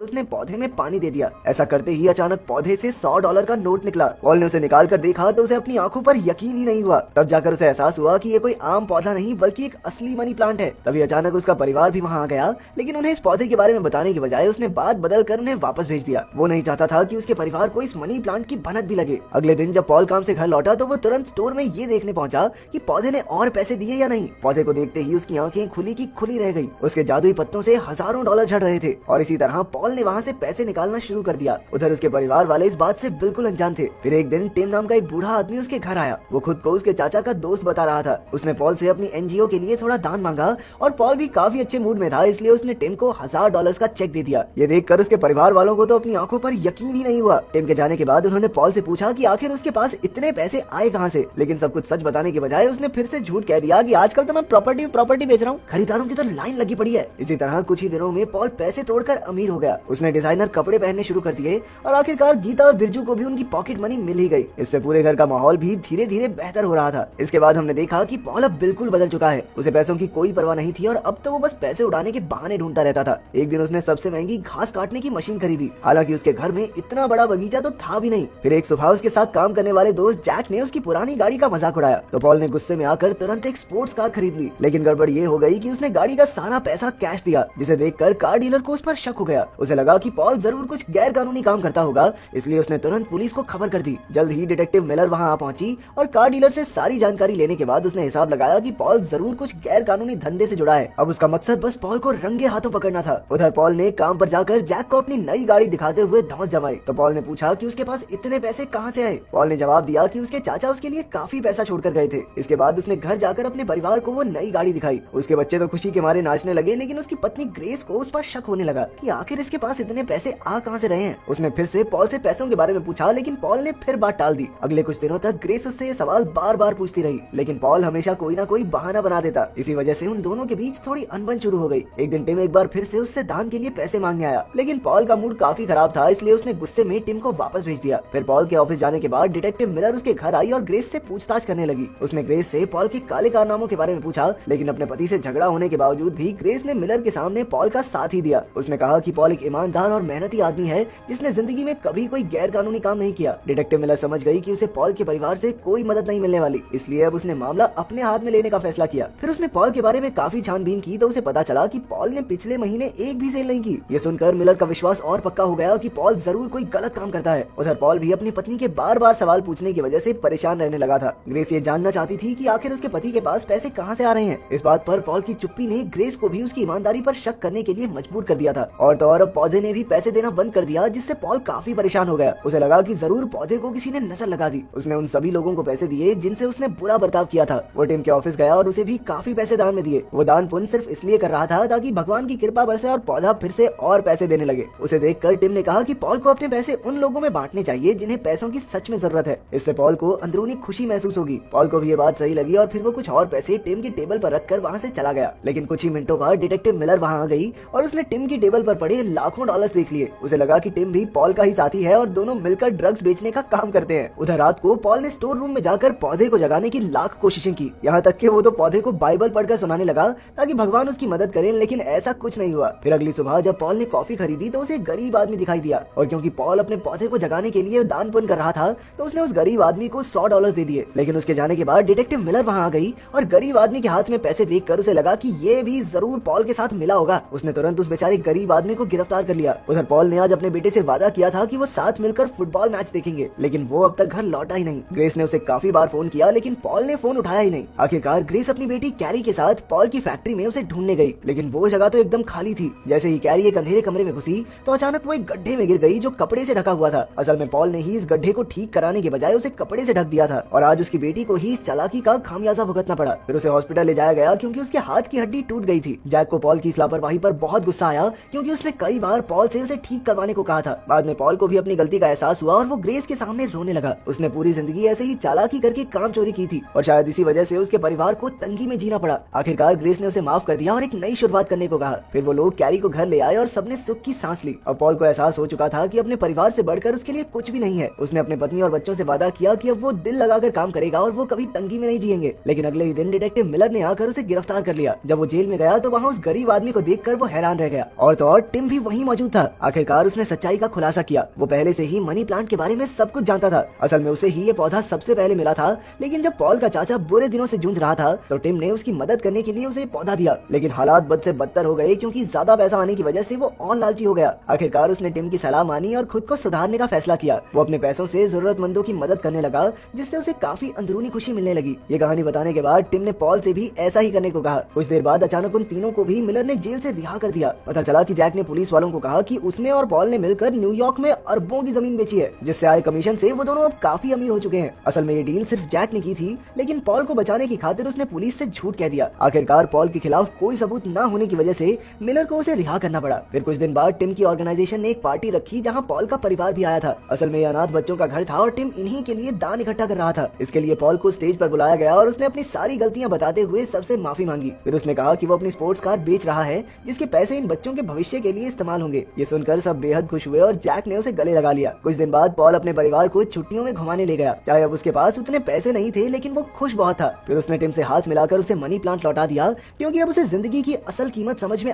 उसने पौधे में पानी दे दिया। ऐसा करते ही अचानक पौधे से $100 का नोट निकला। पॉल ने उसे निकाल कर देखा तो उसे अपनी आंखों पर यकीन ही नहीं हुआ। तब जाकर उसे एहसास हुआ कि ये कोई आम पौधा नहीं बल्कि एक असली मनी प्लांट है। तभी अचानक उसका परिवार भी वहाँ आ गया, लेकिन उन्हें इस पौधे के बारे में बताने की बजाय उसने बात बदल कर उन्हें वापस भेज दिया। वो नहीं चाहता था कि उसके परिवार को इस मनी प्लांट की भनक भी लगे। अगले दिन जब पॉल काम से घर लौटा तो वो तुरंत स्टोर में ये देखने पहुंचा कि पौधे ने और पैसे दिए या नहीं। पौधे को देखते ही उसकी आंखें खुली की खुली रह गई। उसके जादुई पत्तों से हजारों डॉलर झड़ रहे थे और इसी तरह पॉल ने वहाँ से पैसे निकालना शुरू कर दिया। उधर उसके परिवार वाले इस बात से बिल्कुल अनजान थे। फिर एक दिन टिम नाम का एक बूढ़ा आदमी उसके घर आया। वो खुद को उसके चाचा का दोस्त बता रहा था। उसने पॉल से अपनी एनजीओ के लिए थोड़ा दान मांगा और पॉल भी काफी अच्छे मूड में था, इसलिए उसने टिम को $1000 का चेक दे दिया। ये देखकर उसके परिवार वालों को तो अपनी आंखों पर यकीन ही नहीं हुआ। टिम के जाने के बाद उन्होंने पॉल से पूछा कि आखिर उसके पास इतने पैसे आए कहाँ से, लेकिन सब कुछ सच बताने के बजाय उसने फिर से झूठ कह दिया कि आजकल तो मैं प्रॉपर्टी बेच रहा हूँ, खरीदारों की तो लाइन लगी पड़ी है। इसी तरह कुछ ही दिनों में पॉल पैसे तोड़कर अमीर हो गया। उसने डिजाइनर कपड़े पहनने शुरू कर दिए और आखिरकार गीता और बिरजू को भी उनकी पॉकेट मनी मिल ही गई। इससे पूरे घर का माहौल भी धीरे धीरे बेहतर हो रहा था। इसके बाद हमने देखा कि पॉल अब बिल्कुल बदल चुका है। उसे पैसों की कोई परवाह नहीं थी और अब तो वो बस पैसे उड़ाने के बहाने ढूंढता रहता था। एक दिन उसने सबसे महंगी घास काटने की मशीन खरीदी। हालांकि उसके घर में इतना बड़ा बगीचा तो था भी नहीं। फिर एक सुबह उसके साथ काम करने वाले दोस्त जैक ने उसकी पुरानी गाड़ी का मजाक उड़ाया तो पॉल ने गुस्से में आकर तुरंत एक स्पोर्ट्स कार खरीद ली। लेकिन गड़बड़ ये हो गई कि उसने गाड़ी का सारा पैसा कैश दिया, जिसे देखकर कार डीलर को उस पर शक हो गया। उसे लगा कि पॉल जरूर कुछ गैर कानूनी काम करता होगा, इसलिए उसने तुरंत पुलिस को खबर कर दी। जल्द ही डिटेक्टिव मिलर वहां आ पहुंची और कार डीलर से सारी जानकारी लेने के बाद उसने हिसाब लगाया कि पॉल जरूर कुछ गैर कानूनी धंधे से जुड़ा है। अब उसका मकसद बस पॉल को रंगे हाथों पकड़ना था। उधर पॉल ने काम पर जाकर जैक को अपनी नई गाड़ी दिखाते हुए धौंस जमाई तो पॉल ने पूछा कि उसके पास इतने पैसे कहां से आए। पॉल ने जवाब दिया कि उसके चाचा उसके लिए काफी पैसा छोड़कर गए थे। इसके बाद उसने घर जाकर अपने परिवार को वो नई गाड़ी दिखाई। उसके बच्चे तो खुशी के मारे नाचने लगे, लेकिन उसकी पत्नी ग्रेस को उस पर शक होने लगा कि आखिर इसके पास इतने पैसे आ कहां से रहे हैं। उसने फिर से पॉल से पैसों के बारे में पूछा, लेकिन पॉल ने फिर बात टाल दी। अगले कुछ दिनों तक ग्रेस उससे ये सवाल बार बार पूछती रही, लेकिन पॉल हमेशा कोई ना कोई बहाना बना देता। इसी वजह से उन दोनों के बीच थोड़ी अनबन शुरू हो गई। एक दिन टिम एक बार फिर से उससे दान के लिए पैसे मांगने आया, लेकिन पॉल का मूड काफी खराब था, इसलिए उसने गुस्से में टिम को वापस भेज दिया। फिर पॉल के ऑफिस जाने के बाद डिटेक्टिव मिलर उसके घर आई और ग्रेस से पूछताछ करने लगी। उसने ग्रेस से पॉल के काले कारनामों के बारे में पूछा, लेकिन अपने पति से झगड़ा होने के बावजूद भी ग्रेस ने मिलर के सामने पॉल का साथ ही दिया। उसने कहा कि पॉल एक ईमानदार और मेहनती आदमी है जिसने जिंदगी में कभी कोई गैर कानूनी काम नहीं किया। डिटेक्टिव मिलर समझ गई कि उसे पॉल के परिवार से कोई मदद नहीं मिलने वाली, इसलिए अब उसने मामला अपने हाथ में लेने का फैसला किया। फिर उसने पॉल के बारे में काफी छानबीन की तो उसे पता चला कि पॉल ने पिछले महीने एक भी सेल नहीं की। ये सुनकर मिलर का विश्वास और पक्का हो गया कि पॉल जरूर कोई गलत काम करता है। उधर पॉल भी अपनी पत्नी के बार बार सवाल पूछने की वजह से परेशान रहने लगा था। ग्रेस ये जानना चाहती थी कि आखिर उसके पति के पास पैसे कहां से आ रहे हैं। इस बात पर पॉल की चुप्पी ने ग्रेस को भी उसकी ईमानदारी पर शक करने के लिए मजबूर कर दिया था। और तो और अब पौधे ने भी पैसे देना बंद कर दिया, जिससे पॉल काफी परेशान हो गया। उसे लगा कि जरूर पौधे को किसी ने नजर लगा दी। उसने उन सभी लोगों को पैसे दिए जिनसे उसने बुरा बर्ताव किया था। वो टिम के ऑफिस गया और उसे भी काफी पैसे दान में दिए। वो दान पुण्य सिर्फ इसलिए कर रहा था ताकि भगवान की कृपा बरसे और पौधा फिर से और पैसे देने लगे। उसे देखकर टिम ने कहा कि पॉल को अपने पैसे उन लोगों में बांटने चाहिए जिन्हें पैसों की सच में जरूरत है। इससे पॉल को अंदरूनी खुशी महसूस होगी। पॉल को भी ये बात सही लगी और फिर वो कुछ और पैसे टिम की टेबल पर रखकर वहाँ से चला गया। लेकिन कुछ ही मिनटों बाद डिटेक्टिव मिलर वहाँ आ गई और उसने टिम की टेबल पर पड़े लाखों डॉलर्स देख लिए। उसे लगा कि टिम भी पॉल का ही साथी है और दोनों मिलकर ड्रग्स बेचने का काम करते हैं। उधर रात को पॉल ने स्टोर रूम में जाकर पौधे को जगाने की लाख कोशिशें की। यहाँ तक कि वो तो पौधे को बाइबल पढ़कर सुनाने लगा ताकि भगवान उसकी मदद करें, लेकिन ऐसा कुछ नहीं हुआ। फिर अगली सुबह जब पॉल ने कॉफी खरीदी तो उसे गरीब आदमी दिखाई दिया और क्योंकि पॉल अपने पौधे को जगाने के लिए दान पुण्य कर रहा था तो उसने उस गरीब आदमी को $100 दे दिए। लेकिन उसके जाने के बाद डिटेक्टिव मिलर वहाँ आ गई और गरीब आदमी के हाथ में पैसे देखकर उसे लगा कि ये भी जरूर पॉल के साथ मिला होगा। उसने तुरंत उस बेचारे गरीब आदमी को गिरफ्तार कर लिया। उधर पॉल ने आज अपने बेटे से वादा किया था कि वो साथ मिलकर फुटबॉल मैच देखेंगे, लेकिन वो अब तक घर लौटा ही नहीं। ग्रेस ने उसे काफी बार फोन किया, लेकिन पॉल ने फोन उठाया ही नहीं। आखिरकार ग्रेस अपनी बेटी कैरी के साथ पॉल की फैक्ट्री में उसे ढूंढने गई, लेकिन वो जगह तो एकदम खाली थी। जैसे ही कैरी एक अंधेरे कमरे में घुसी तो अचानक वो एक गड्ढे में गिर गई जो कपड़े से ढका हुआ था। असल में पॉल ने ही इस गड्ढे को ठीक कराने के बजाय उसे कपड़े से ढक दिया था और आज उसकी बेटी को ही इस चालाकी का खामियाजा भुगतना पड़ा। फिर उसे हॉस्पिटल ले जाया गया क्योंकि उसके हाथ की हड्डी टूट गई थी। जैक को पॉल की इस लापरवाही पर बहुत गुस्सा आया क्योंकि उसने कई बार पॉल से उसे ठीक करवाने को कहा था। बाद में पॉल को भी अपनी गलती का एहसास हुआ और वो ग्रेस के सामने रोने लगा। उसने पूरी जिंदगी ऐसे ही चालाकी करके काम चोरी की थी और शायद इसी वजह से उसके परिवार को तंगी में जीना पड़ा। आखिरकार ग्रेस ने उसे माफ कर दिया और एक नई शुरुआत करने को कहा। फिर वो लोग कैरी को घर ले आए और सबने सुख की सांस ली। अब पॉल को एहसास हो चुका था कि अपने परिवार से बढ़कर उसके लिए कुछ भी नहीं है। उसने अपने पत्नी और बच्चों से वादा किया कि अब वो दिल लगाकर काम करेगा और वो कभी तंगी में नहीं जिएंगे। लेकिन अगले ही दिन डिटेक्टिव मिलर ने आकर उसे गिरफ्तार कर लिया। जब वो जेल में गया तो वहाँ उस गरीब आदमी को देखकर वो हैरान रह गया और तो और टिम भी वहीं मौजूद था। आखिरकार उसने सच्चाई का खुलासा किया। वो पहले से ही मनी प्लांट के बारे में सब कुछ जानता था। असल में उसे ही ये पौधा सबसे पहले मिला था, लेकिन जब पॉल का चाचा बुरे दिनों से जूझ रहा था तो टिम ने उसकी मदद करने के लिए उसे पौधा दिया। लेकिन हालात बद से बदतर हो गए क्योंकि ज्यादा पैसा आने की वजह से वो और लालची हो गया। आखिरकार उसने टिम की सलाह मानी और खुद को सुधारने का फैसला किया। वो अपने पैसों से जरूरतमंदों की मदद करने लगा, जिससे उसे काफी अंदरूनी खुशी मिलने लगी। ये कहानी बताने के बाद टिम ने पॉल से भी ऐसा ही करने को कहा। कुछ देर बाद अचानक उन तीनों को भी मिलर ने जेल से रिहा कर दिया। पता चला कि जैक ने पुलिस वालों को कहा कि उसने और पॉल ने मिलकर न्यूयॉर्क में अरबों की जमीन बेची है, जिससे आए कमीशन से वो दोनों अब काफी अमीर हो चुके हैं। असल में ये डील सिर्फ जैक ने की थी, लेकिन पॉल को बचाने की खातिर उसने पुलिस से झूठ कह दिया। आखिरकार पॉल के खिलाफ कोई सबूत न होने की वजह से मिलर को उसे रिहा करना पड़ा। फिर कुछ दिन बाद टिम की ऑर्गेनाइजेशन ने एक पार्टी रखी जहाँ पॉल का परिवार भी आया था। असल में अनाथ बच्चों का घर था और टिम इन्हीं के लिए दान इकट्ठा कर रहा था। इसके लिए पॉल को स्टेज पर बुलाया गया और उसने अपनी सारी गलतियां बताते हुए सबसे माफी मांगी। फिर उसने कहा कि वो अपनी स्पोर्ट्स कार बेच रहा है, जिसके पैसे इन बच्चों के भविष्य के लिए इस्तेमाल होंगे। ये सुनकर सब बेहद खुश हुए और जैक ने उसे गले लगा लिया। कुछ दिन बाद पॉल अपने परिवार को छुट्टियों में घुमाने ले गया। चाहे अब उसके पास उतने पैसे नहीं थे, लेकिन वो खुश बहुत था। फिर उसने टिम से हाथ मिलाकर उसे मनी प्लांट लौटा दिया, क्योंकि अब उसे जिंदगी की असल कीमत समझ में